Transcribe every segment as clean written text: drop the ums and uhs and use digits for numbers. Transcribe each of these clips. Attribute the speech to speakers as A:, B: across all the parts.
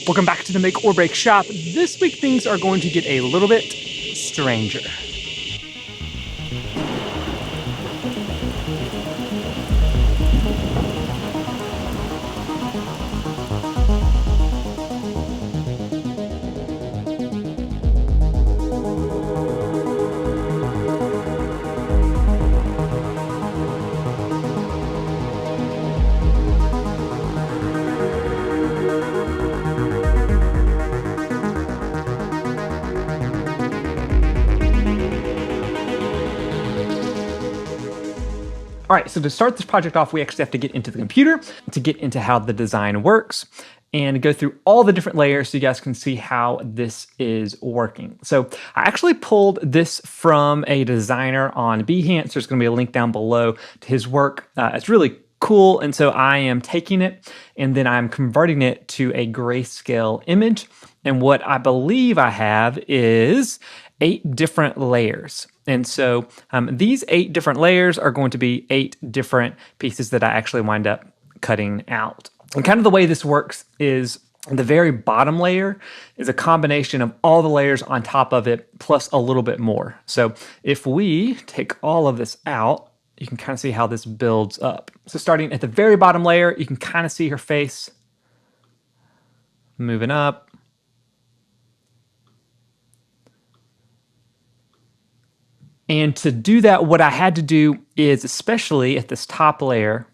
A: Welcome back to the Make or Break shop. This week things are going to get a little bit stranger. All right, so to start this project off, we actually have to get into the computer to get into how the design works and go through all the different layers so you guys can see how this is working. So I actually pulled this from a designer on Behance. There's gonna be a link down below to his work. It's really cool, and so I am taking it and then I'm converting it to a grayscale image. And what I believe I have is 8 different layers. And so these 8 different layers are going to be 8 different pieces that I actually wind up cutting out. And kind of the way this works is the very bottom layer is a combination of all the layers on top of it plus a little bit more. So if we take all of this out, you can kind of see how this builds up. So starting at the very bottom layer, you can kind of see her face moving up. And to do that, what I had to do is, especially at this top layer,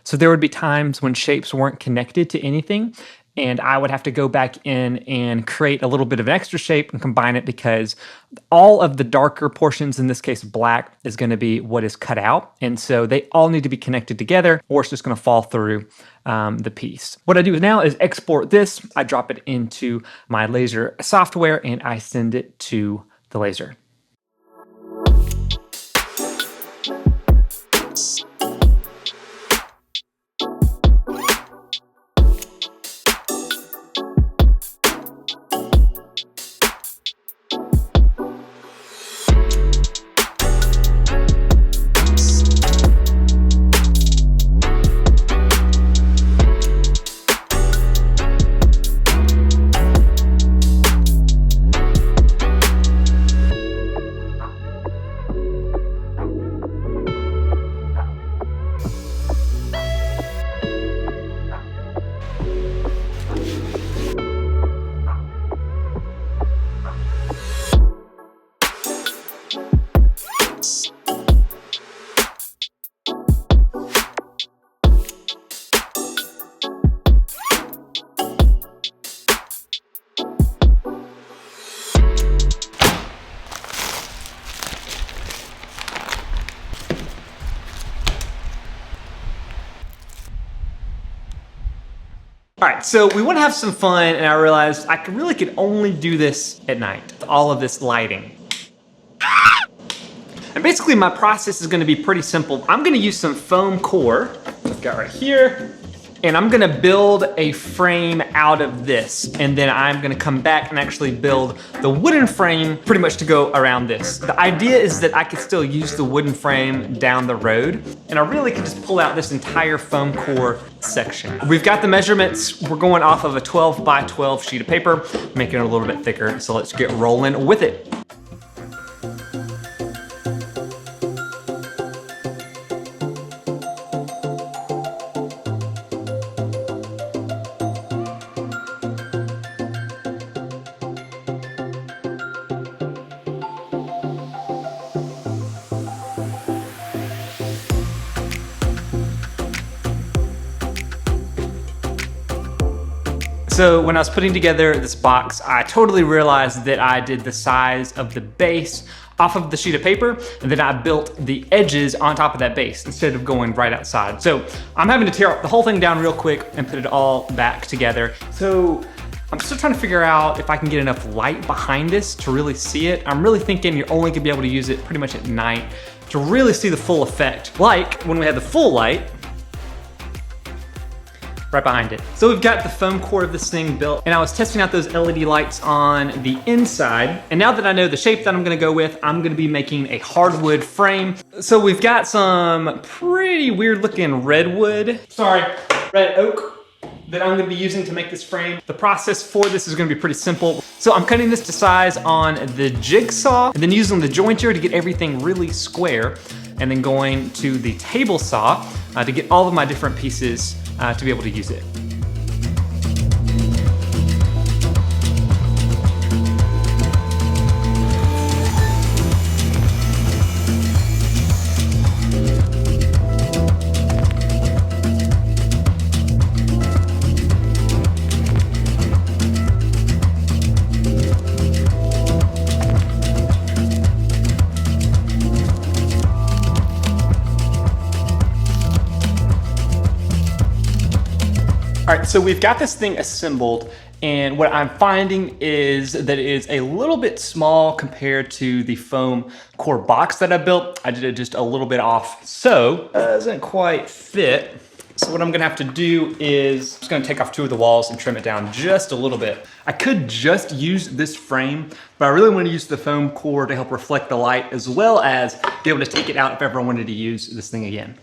A: so there would be times when shapes weren't connected to anything, and I would have to go back in and create a little bit of an extra shape and combine it because all of the darker portions, in this case black, is going to be what is cut out. And so they all need to be connected together or it's just going to fall through the piece. What I do now is export this. I drop it into my laser software and I send it to the laser. All right, so we want to have some fun, and I realized I really could only do this at night, all of this lighting. And basically my process is gonna be pretty simple. I'm gonna use some foam core, I've got right here, and I'm gonna build a frame out of this. And then I'm gonna come back and actually build the wooden frame pretty much to go around this. The idea is that I could still use the wooden frame down the road, and I really could just pull out this entire foam core section. We've got the measurements. We're going off of a 12 by 12 sheet of paper, making it a little bit thicker. So let's get rolling with it. So when I was putting together this box, I totally realized that I did the size of the base off of the sheet of paper, and then I built the edges on top of that base instead of going right outside. So I'm having to tear the whole thing down real quick and put it all back together. So I'm still trying to figure out if I can get enough light behind this to really see it. I'm really thinking you're only gonna be able to use it pretty much at night to really see the full effect. Like when we had the full light, right behind it. So we've got the foam core of this thing built, and I was testing out those LED lights on the inside. And now that I know the shape that I'm gonna go with, I'm gonna be making a hardwood frame. So we've got some pretty weird looking redwood, red oak. that I'm gonna be using to make this frame. The process for this is gonna be pretty simple. So I'm cutting this to size on the jigsaw and then using the jointer to get everything really square, and then going to the table saw to get all of my different pieces to be able to use it. All right, so we've got this thing assembled, and what I'm finding is that it is a little bit small compared to the foam core box that I built. I did it just a little bit off, so it doesn't quite fit. So what I'm gonna have to do is I'm just gonna take off 2 of the walls and trim it down just a little bit. I could just use this frame, but I really want to use the foam core to help reflect the light, as well as be able to take it out if ever I wanted to use this thing again.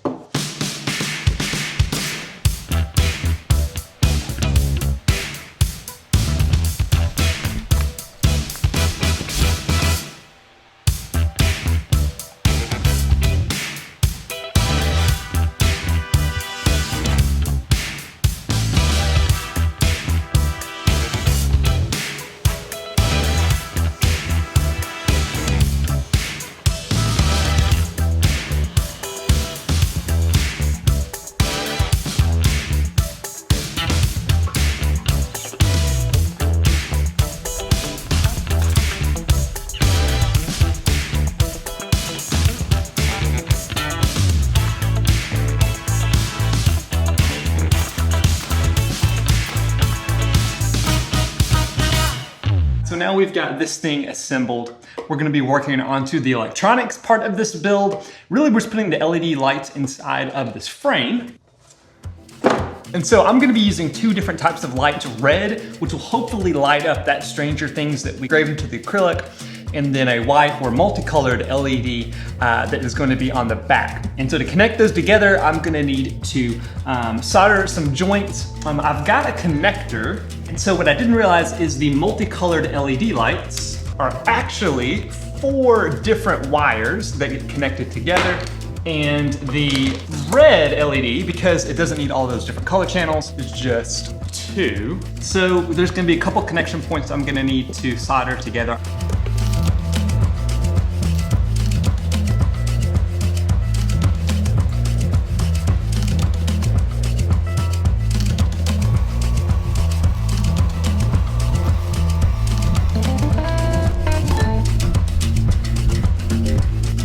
A: So now we've got this thing assembled. We're gonna be working onto the electronics part of this build. Really, we're just putting the LED lights inside of this frame. And so I'm gonna be using 2 different types of lights, red, which will hopefully light up that Stranger Things that we engraved into the acrylic, and then a white or multicolored LED that is going to be on the back. And so to connect those together, I'm gonna need to solder some joints. I've got a connector, and so what I didn't realize is the multicolored LED lights are actually 4 different wires that get connected together. And the red LED, because it doesn't need all those different color channels, is just 2. So there's gonna be a couple connection points I'm gonna need to solder together.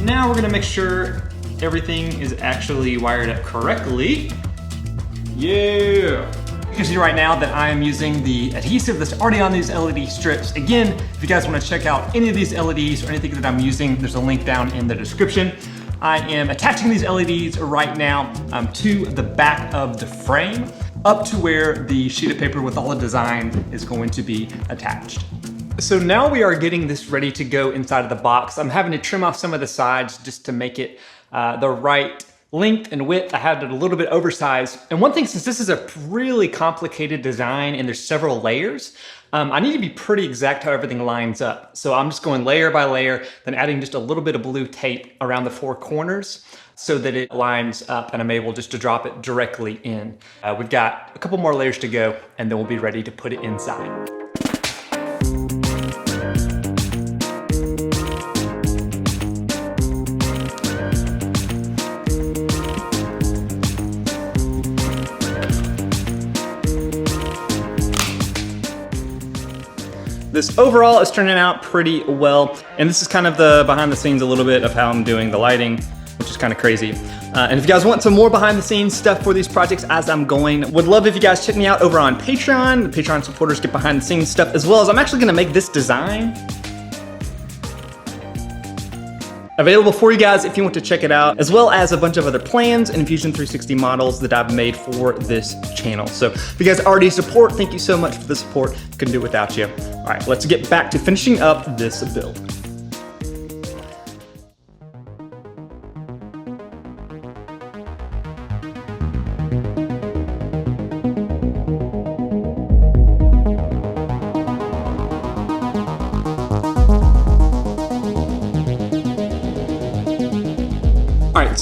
A: Now we're gonna make sure everything is actually wired up correctly. Yeah! You can see right now that I am using the adhesive that's already on these LED strips. Again, if you guys wanna check out any of these LEDs or anything that I'm using, there's a link down in the description. I am attaching these LEDs right now to the back of the frame, up to where the sheet of paper with all the design is going to be attached. So now we are getting this ready to go inside of the box. I'm having to trim off some of the sides just to make it the right length and width. I had it a little bit oversized. And one thing, since this is a really complicated design and there's several layers, I need to be pretty exact how everything lines up. So I'm just going layer by layer, then adding just a little bit of blue tape around the 4 corners so that it lines up and I'm able just to drop it directly in. We've got a couple more layers to go and then we'll be ready to put it inside. This overall is turning out pretty well. And this is kind of the behind the scenes a little bit of how I'm doing the lighting, which is kind of crazy. And if you guys want some more behind the scenes stuff for these projects as I'm going, would love if you guys check me out over on Patreon. The Patreon supporters get behind the scenes stuff, as well as I'm actually gonna make this design available for you guys if you want to check it out, as well as a bunch of other plans and Fusion 360 models that I've made for this channel. So if you guys already support, thank you so much for the support. Couldn't do it without you. All right, let's get back to finishing up this build.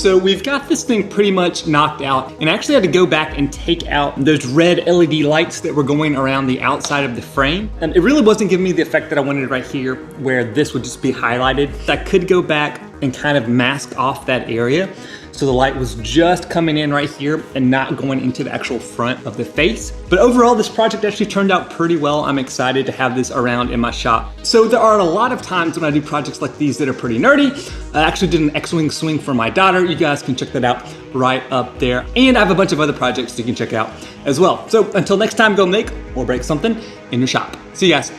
A: So we've got this thing pretty much knocked out, and I actually had to go back and take out those red LED lights that were going around the outside of the frame. And it really wasn't giving me the effect that I wanted right here, where this would just be highlighted. I could go back and kind of mask off that area, so the light was just coming in right here and not going into the actual front of the face. But overall, this project actually turned out pretty well. I'm excited to have this around in my shop. So there are a lot of times when I do projects like these that are pretty nerdy. I actually did an X-Wing swing for my daughter. You guys can check that out right up there. And I have a bunch of other projects you can check out as well. So until next time, go make or break something in your shop. See you guys.